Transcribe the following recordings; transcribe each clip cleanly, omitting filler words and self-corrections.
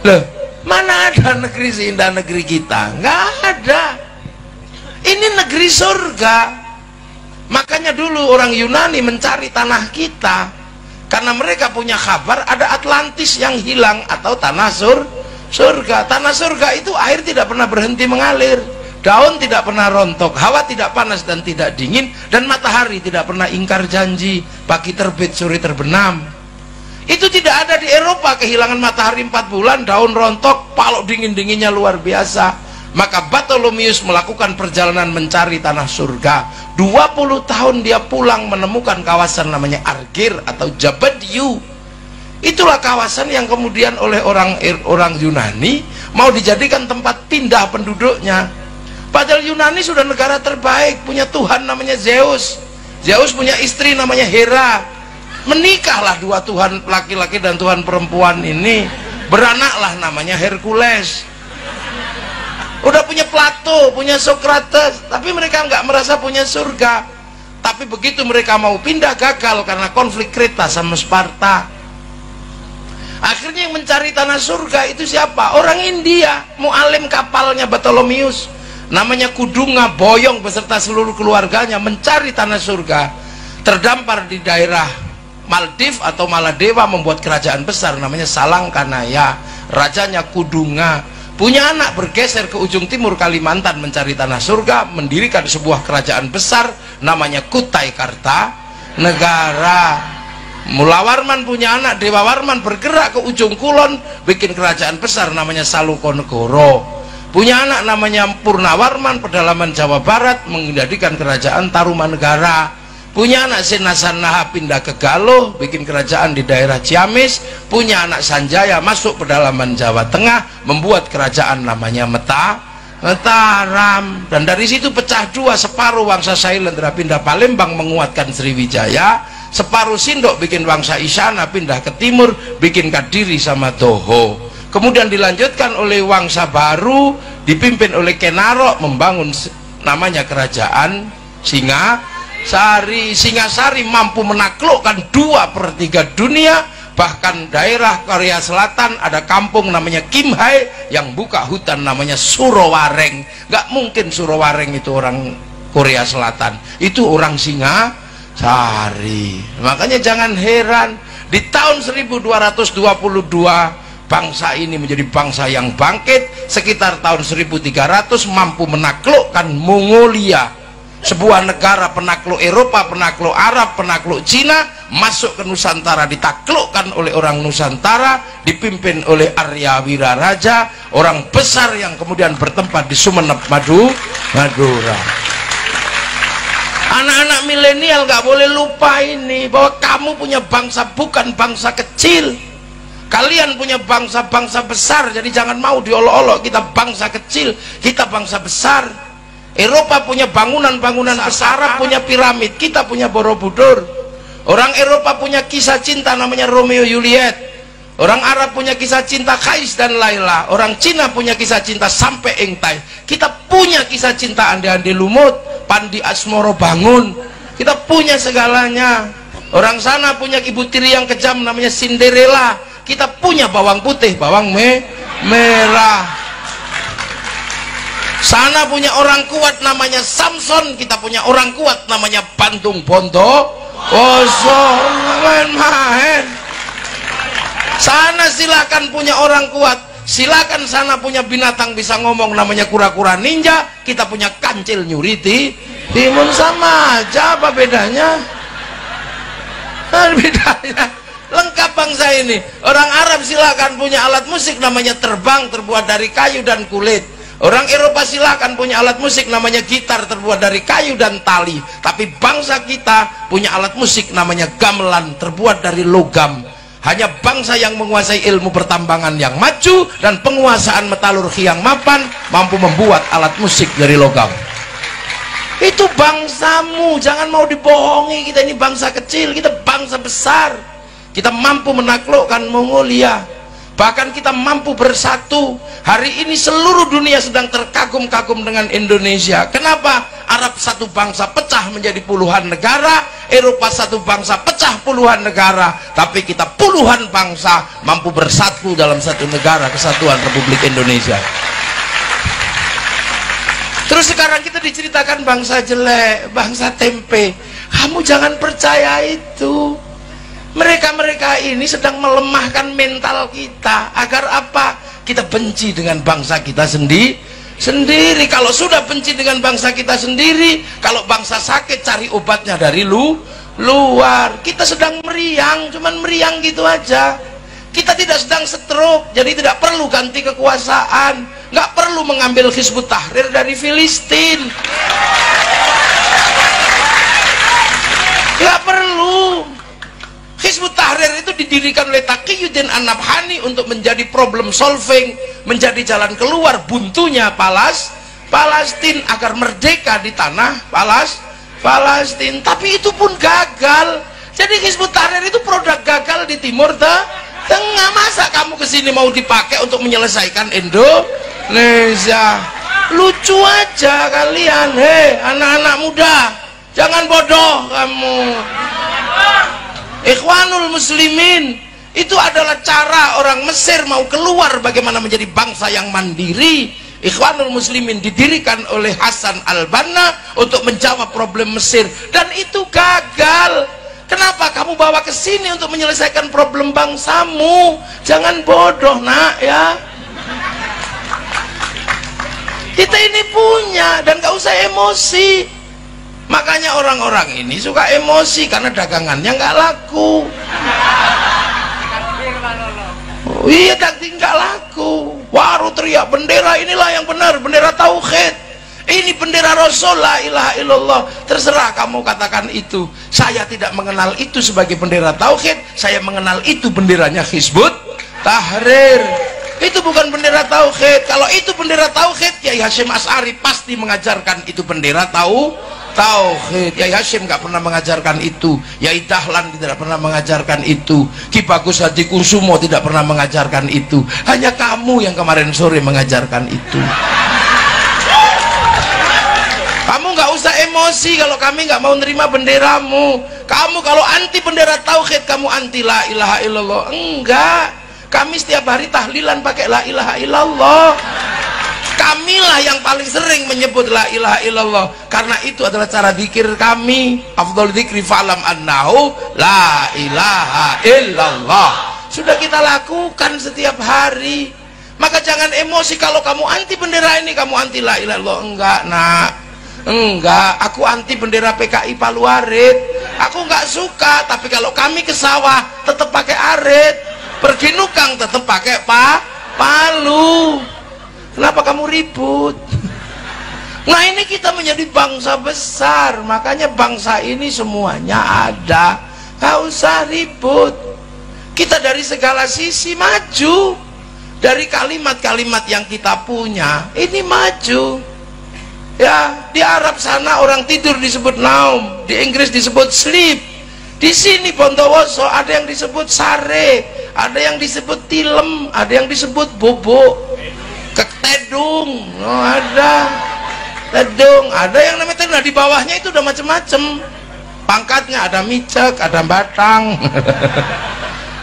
Loh, mana ada negeri seindah negeri kita? Nggak ada. Ini negeri surga. Makanya dulu orang Yunani mencari tanah kita, karena mereka punya kabar ada Atlantis yang hilang, atau tanah surga. Tanah surga itu air tidak pernah berhenti mengalir, daun tidak pernah rontok, hawa tidak panas dan tidak dingin, dan matahari tidak pernah ingkar janji, pagi terbit sore terbenam. Itu tidak ada di Eropa, kehilangan matahari 4 bulan, daun rontok, palok dingin-dinginnya luar biasa. Maka Bartholomeus melakukan perjalanan mencari tanah surga. 20 tahun dia pulang menemukan kawasan namanya Argir atau Jabadiu. Itulah kawasan yang kemudian oleh orang Yunani mau dijadikan tempat pindah penduduknya. Padahal Yunani sudah negara terbaik, punya Tuhan namanya Zeus. Zeus punya istri namanya Hera. Menikahlah dua Tuhan laki-laki dan Tuhan perempuan ini, beranaklah namanya Hercules. Udah punya Plato, punya Socrates, tapi mereka nggak merasa punya surga. Tapi begitu mereka mau pindah, gagal karena konflik Kreta sama Sparta. Akhirnya yang mencari tanah surga itu siapa? Orang India, mualim kapalnya Bartholomeus, namanya Kudunga Boyong beserta seluruh keluarganya mencari tanah surga. Terdampar di daerah Maldives atau Maladewa, membuat kerajaan besar namanya Salangkanaya. Rajanya Kudunga. Punya anak, bergeser ke ujung timur Kalimantan mencari tanah surga, mendirikan sebuah kerajaan besar namanya Kutai Kartanegara. Mula Warman punya anak, Dewa Warman, bergerak ke ujung kulon, bikin kerajaan besar namanya Salukonegoro. Punya anak namanya Purnawarman, pedalaman Jawa Barat, menjadikan kerajaan Tarumanegara. Punya anak Sinasanaha, pindah ke Galuh, bikin kerajaan di daerah Ciamis. Punya anak Sanjaya, masuk pedalaman Jawa Tengah, membuat kerajaan namanya Mataram. Dan dari situ pecah dua, separuh Wangsa Sailendra pindah Palembang menguatkan Sriwijaya, separuh Sindok bikin Wangsa Isyana pindah ke timur, bikin Kadiri sama Toho. Kemudian dilanjutkan oleh Wangsa Baru dipimpin oleh Kenaro, membangun namanya kerajaan Singasari, mampu menaklukkan 2/3 dunia. Bahkan daerah Korea Selatan ada kampung namanya Kimhae yang buka hutan namanya Surowareng. Gak mungkin Surowareng itu orang Korea Selatan, itu orang Singasari. Makanya jangan heran di tahun 1222 bangsa ini menjadi bangsa yang bangkit. Sekitar tahun 1300 mampu menaklukkan Mongolia, sebuah negara penakluk Eropa, penakluk Arab, penakluk Cina, masuk ke Nusantara, ditaklukkan oleh orang Nusantara, dipimpin oleh Arya Wiraraja, orang besar yang kemudian bertempat di Sumeneb, Madura. Anak-anak milenial gak boleh lupa ini, bahwa kamu punya bangsa, bukan bangsa kecil. Kalian punya bangsa-bangsa besar, jadi jangan mau diolok-olok. Kita bangsa kecil, kita bangsa besar. Eropa punya bangunan-bangunan besar, Arab punya piramid, kita punya Borobudur. Orang Eropa punya kisah cinta namanya Romeo Juliet. Orang Arab punya kisah cinta Kais dan Laila. Orang Cina punya kisah cinta sampai Engtai. Kita punya kisah cinta Andi-Andi Lumut, Pandi Asmoro Bangun. Kita punya segalanya. Orang sana punya ibu tiri yang kejam namanya Cinderella. Kita punya bawang putih, bawang merah. Sana punya orang kuat namanya Samson, kita punya orang kuat namanya Bandung Bondo. Main-main. Sana silakan punya orang kuat, silakan sana punya binatang bisa ngomong namanya kura-kura ninja, kita punya kancil nyuriti. Timun sama aja, apa bedanya? Bedanya lengkap bangsa ini. Orang Arab silakan punya alat musik namanya terbang, terbuat dari kayu dan kulit. Orang Eropa silakan punya alat musik namanya gitar, terbuat dari kayu dan tali. Tapi bangsa kita punya alat musik namanya gamelan, terbuat dari logam. Hanya bangsa yang menguasai ilmu pertambangan yang maju dan penguasaan metalurgi yang mapan mampu membuat alat musik dari logam. Itu bangsamu, jangan mau dibohongi. Kita ini bangsa kecil, kita bangsa besar. Kita mampu menaklukkan Mongolia. bahkan kita mampu bersatu. Hari ini seluruh dunia sedang terkagum-kagum dengan Indonesia. Kenapa? Arab satu bangsa pecah menjadi puluhan negara, Eropa satu bangsa pecah puluhan negara, tapi kita puluhan bangsa mampu bersatu dalam satu negara, kesatuan Republik Indonesia. Terus sekarang kita diceritakan bangsa jelek, bangsa tempe. Kamu jangan percaya itu. Mereka-mereka ini sedang melemahkan mental kita. Agar apa? Kita benci dengan bangsa kita sendiri. Kalau sudah benci dengan bangsa kita sendiri, kalau bangsa sakit cari obatnya dari luar. Kita sedang meriang, cuman meriang gitu aja. Kita tidak sedang stroke, jadi tidak perlu ganti kekuasaan, nggak perlu mengambil Hizbut Tahrir dari Filistin, nggak perlu. Hizbut Tahrir itu didirikan oleh Taqiyuddin An-Nabhani untuk menjadi problem solving, menjadi jalan keluar buntunya Palestina agar merdeka di tanah Palestina. Tapi itu pun gagal. Jadi Hizbut Tahrir itu produk gagal di Timur Tengah. Masa kamu kesini mau dipakai untuk menyelesaikan Indonesia? Lucu aja kalian. Hei anak-anak muda, jangan bodoh kamu. Ikhwanul Muslimin itu adalah cara orang Mesir mau keluar bagaimana menjadi bangsa yang mandiri. Ikhwanul Muslimin didirikan oleh Hasan al-Banna untuk menjawab problem Mesir, dan itu gagal. Kenapa kamu bawa ke sini untuk menyelesaikan problem bangsamu? Jangan bodoh nak ya. Kita ini punya, dan gak usah emosi. Makanya orang-orang ini suka emosi karena dagangannya nggak laku. Oh, iya, daging nggak laku. Baru teriak bendera inilah yang benar, bendera tauhid. Ini bendera Rasul, la ilaha illallah. Terserah kamu katakan itu. Saya tidak mengenal itu sebagai bendera tauhid. Saya mengenal itu benderanya Hizbut Tahrir. Itu bukan bendera tauhid. Kalau itu bendera tauhid, Kiai Hasyim Asy'ari pasti mengajarkan itu bendera tauhid. Kiai Hasyim nggak pernah mengajarkan itu. Yai Dahlan tidak pernah mengajarkan itu. Ki Bagus Haji Kusumo tidak pernah mengajarkan itu. Hanya kamu yang kemarin sore mengajarkan itu. Kamu nggak usah emosi kalau kami nggak mau nerima benderamu. Kamu kalau anti bendera tauhid, kamu anti la ilaha illallah. Enggak, kami setiap hari tahlilan pakai la ilaha illallah. Kamilah yang paling sering menyebut la ilaha illallah, karena itu adalah cara zikir kami. Afdhal dzikri fa'lam annahu la ilaha illallah. Sudah kita lakukan setiap hari. Maka jangan emosi kalau kamu anti bendera ini, kamu anti la ilaha illallah. Enggak nak, enggak, aku anti bendera PKI Palu Arit. Aku enggak suka, tapi kalau kami ke sawah tetap pakai arit, pergi nukang tetap pakai palu. Kenapa kamu ribut? Nah ini kita menjadi bangsa besar, makanya bangsa ini semuanya ada. Gak usah ribut. Kita dari segala sisi maju. Dari kalimat-kalimat yang kita punya ini maju. Ya, di Arab sana orang tidur disebut naum, di Inggris disebut sleep. Di sini Bondowoso ada yang disebut sare, ada yang disebut tilem, ada yang disebut bobok, ketedung, oh, ada tedung, ada yang namanya tedung. Nah, di bawahnya itu udah macem-macem pangkatnya, ada micek, ada batang.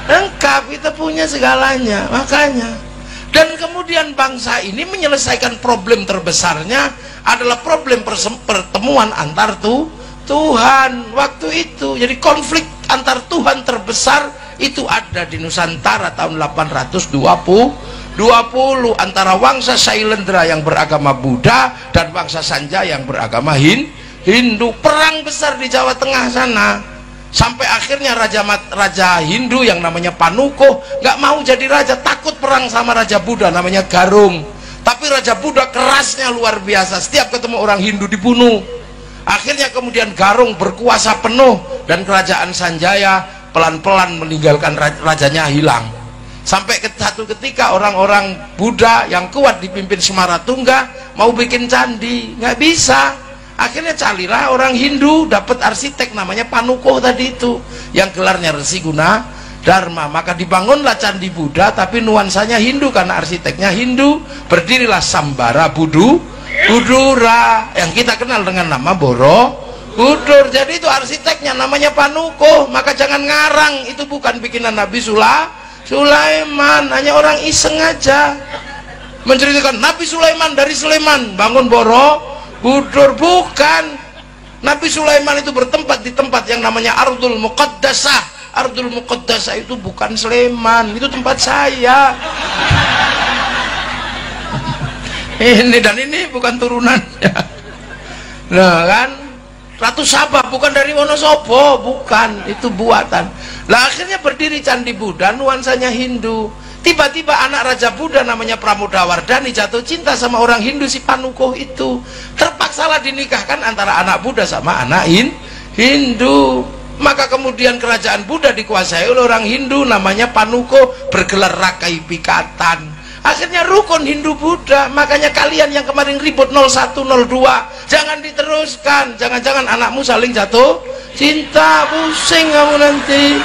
Lengkap, kita punya segalanya. Makanya, dan kemudian bangsa ini menyelesaikan problem terbesarnya adalah problem pertemuan antar Tuhan waktu itu. Jadi konflik antar Tuhan terbesar itu ada di Nusantara tahun 820 antara Wangsa Shailendra yang beragama Buddha dan Wangsa Sanjaya yang beragama Hindu. Perang besar di Jawa Tengah sana, sampai akhirnya raja Hindu yang namanya Panuko nggak mau jadi raja, takut perang sama raja Buddha namanya Garung. Tapi raja Buddha kerasnya luar biasa, setiap ketemu orang Hindu dibunuh. Akhirnya kemudian Garung berkuasa penuh dan kerajaan Sanjaya pelan-pelan meninggalkan rajanya hilang. Sampai satu ketika orang-orang Buddha yang kuat dipimpin Semaratungga mau bikin candi, nggak bisa. Akhirnya carilah orang Hindu, dapat arsitek namanya Panuko tadi itu, yang gelarnya Resi Dharma. Maka dibangunlah Candi Buddha tapi nuansanya Hindu karena arsiteknya Hindu. Berdirilah Sambara Budura yang kita kenal dengan nama Borobudur. Jadi itu arsiteknya namanya Panuko. Maka jangan ngarang, itu bukan bikinan Nabi Sulaiman, hanya orang iseng aja menceritakan Nabi Sulaiman dari Sleman bangun Borobudur. Bukan, Nabi Sulaiman itu bertempat di tempat yang namanya Ardul Muqaddasah. Ardul Muqaddasah itu bukan Sleman, itu tempat saya. Ini dan ini bukan turunannya. Nah kan, Ratu Sabah bukan dari Wonosobo, bukan, itu buatan. Lah akhirnya berdiri Candi Buddha, nuansanya Hindu. Tiba-tiba anak Raja Buddha namanya Pramodawardhani jatuh cinta sama orang Hindu si Panuko itu. Terpaksalah dinikahkan antara anak Buddha sama anak Hindu. Maka kemudian kerajaan Buddha dikuasai oleh orang Hindu namanya Panuko, bergelar Rakai Pikatan. Akhirnya rukun Hindu Buddha. Makanya kalian yang kemarin ribut 01, 02 jangan diteruskan. Jangan-jangan anakmu saling jatuh cinta, pusing kamu nanti.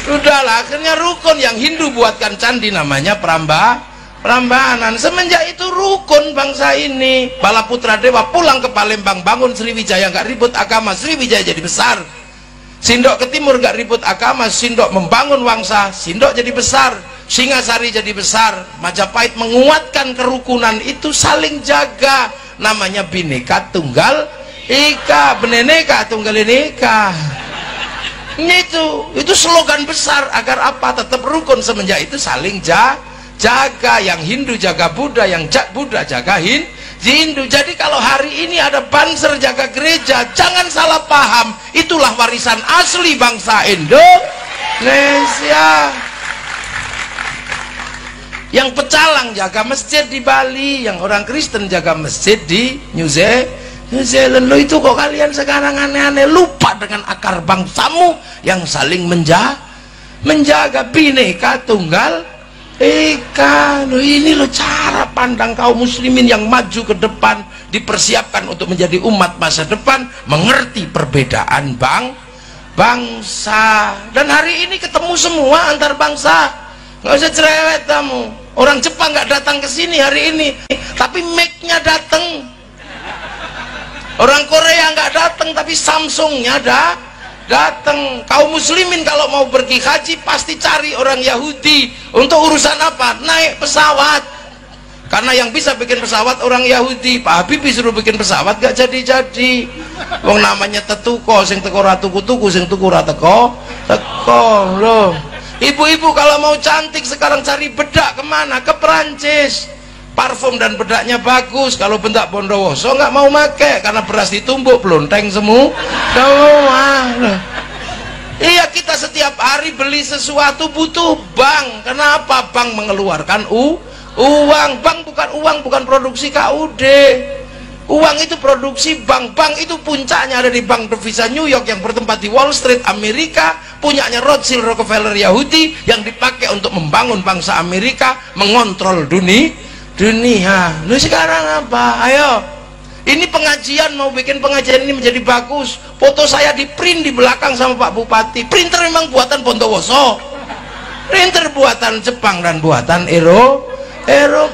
Udahlah, akhirnya rukun yang Hindu buatkan candi namanya Prambanan. Semenjak itu rukun bangsa ini. Balaputra Dewa pulang ke Palembang bangun Sriwijaya, nggak ribut agama, Sriwijaya jadi besar. Sindok ke timur nggak ribut agama, Sindok membangun Wangsa, Sindok jadi besar. Singasari jadi besar. Majapahit menguatkan kerukunan itu, saling jaga, namanya Bhinneka Tunggal Ika, Bhinneka Tunggal Ika. Itu slogan besar agar apa? Tetap rukun. Semenjak itu saling jaga, yang Hindu jaga Buddha, yang Buddha jaga Hindu. Jadi kalau hari ini ada Banser jaga gereja, jangan salah paham, itulah warisan asli bangsa Indonesia. Yang pecalang jaga masjid di Bali, yang orang Kristen jaga masjid di New Zealand. Lo itu kok kalian sekarang aneh-aneh, lupa dengan akar bangsamu yang saling menjaga Bhinneka Tunggal Ika. Lo ini lo cara pandang kaum muslimin yang maju ke depan, dipersiapkan untuk menjadi umat masa depan, mengerti perbedaan bangsa. Dan hari ini ketemu semua antar bangsa, nggak usah cerewet kamu. Orang Jepang nggak datang ke sini hari ini, tapi Mac-nya datang. Orang Korea nggak datang, tapi Samsung-nya datang. Kaum muslimin kalau mau pergi haji pasti cari orang Yahudi. Untuk urusan apa? Naik pesawat. Karena yang bisa bikin pesawat orang Yahudi. Pak Habibie suruh bikin pesawat gak jadi-jadi. Wong namanya tetuko, sing teko ra tuku-tuku, sing tuku ra teko loh. Ibu-ibu kalau mau cantik sekarang cari bedak kemana? Ke Perancis. Parfum dan bedaknya bagus. Kalau bedak Bondowoso nggak mau make karena beras ditumbuk pelonteng semua. Iya, kita setiap hari beli sesuatu butuh bank. Kenapa? Bank mengeluarkan uang. Bank bukan produksi KUD. Uang itu produksi bank. Bank itu puncaknya ada di Bank Devisa New York yang bertempat di Wall Street Amerika, punyanya Rothschild Rockefeller Yahudi, yang dipakai untuk membangun bangsa Amerika, mengontrol dunia. Lu sekarang apa? Ayo, ini pengajian, mau bikin pengajian ini menjadi bagus, foto saya di print di belakang sama Pak Bupati. Printer memang buatan Bondowoso, printer buatan Jepang dan buatan Eropa.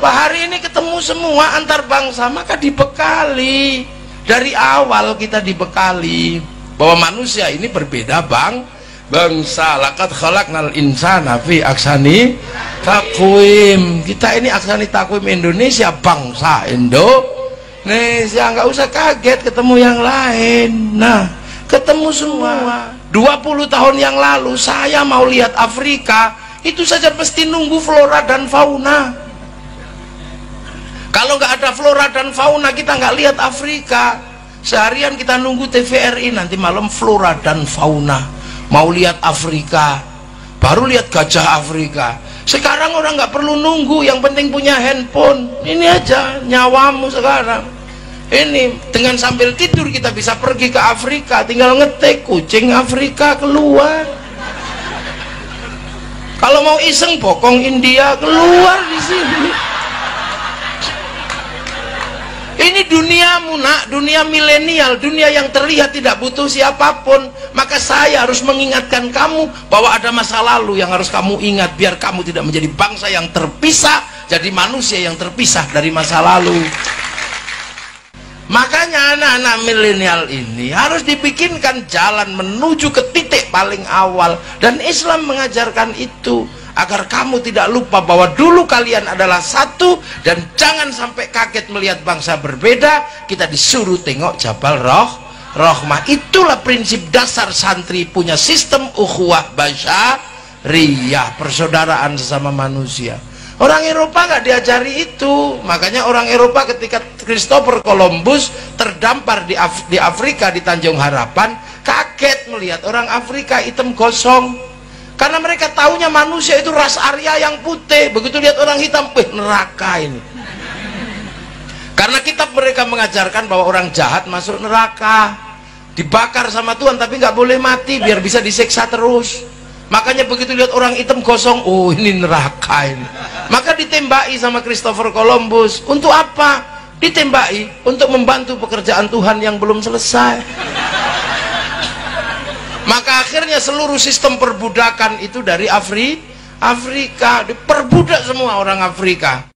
Hari ini ketemu semua antar bangsa, maka dibekali dari awal. Kita dibekali bahwa manusia ini berbeda bangsa. Laqad khalaqnal insana fi ahsani taqwim. Kita ini ahsani taqwim Indonesia, bangsa Indonesia. Nggak usah kaget ketemu yang lain. Nah, ketemu semua. 20 tahun yang lalu saya mau lihat Afrika, itu saja mesti nunggu flora dan fauna. Kalau nggak ada flora dan fauna, kita nggak lihat Afrika. Seharian kita nunggu TVRI, nanti malam flora dan fauna. Mau lihat Afrika, baru lihat gajah Afrika. Sekarang orang nggak perlu nunggu, yang penting punya handphone. Ini aja nyawamu sekarang. Ini dengan sambil tidur kita bisa pergi ke Afrika, tinggal ngetik kucing Afrika keluar. Kalau mau iseng bokong India keluar di sini. Ini duniamu nak, dunia milenial, dunia yang terlihat tidak butuh siapapun. Maka saya harus mengingatkan kamu bahwa ada masa lalu yang harus kamu ingat, biar kamu tidak menjadi bangsa yang terpisah, jadi manusia yang terpisah dari masa lalu. Makanya anak-anak milenial ini harus dibikinkan jalan menuju ke titik paling awal, dan Islam mengajarkan itu agar kamu tidak lupa bahwa dulu kalian adalah satu, dan jangan sampai kaget melihat bangsa berbeda. Kita disuruh tengok Jabal Rahmah. Itulah prinsip dasar santri punya sistem ukhuwah basyariyah, persaudaraan sesama manusia. Orang Eropa nggak diajari itu. Makanya orang Eropa ketika Christopher Columbus terdampar di Afrika, di Tanjung Harapan, kaget melihat orang Afrika hitam gosong. Karena mereka taunya manusia itu ras Arya yang putih. Begitu lihat orang hitam, neraka ini. Karena kitab mereka mengajarkan bahwa orang jahat masuk neraka, dibakar sama Tuhan, tapi nggak boleh mati biar bisa disiksa terus. Makanya begitu lihat orang hitam gosong, oh ini neraka ini. Maka ditembaki sama Christopher Columbus. Untuk apa? Ditembaki untuk membantu pekerjaan Tuhan yang belum selesai. Maka akhirnya seluruh sistem perbudakan itu dari Afrika, diperbudak semua orang Afrika.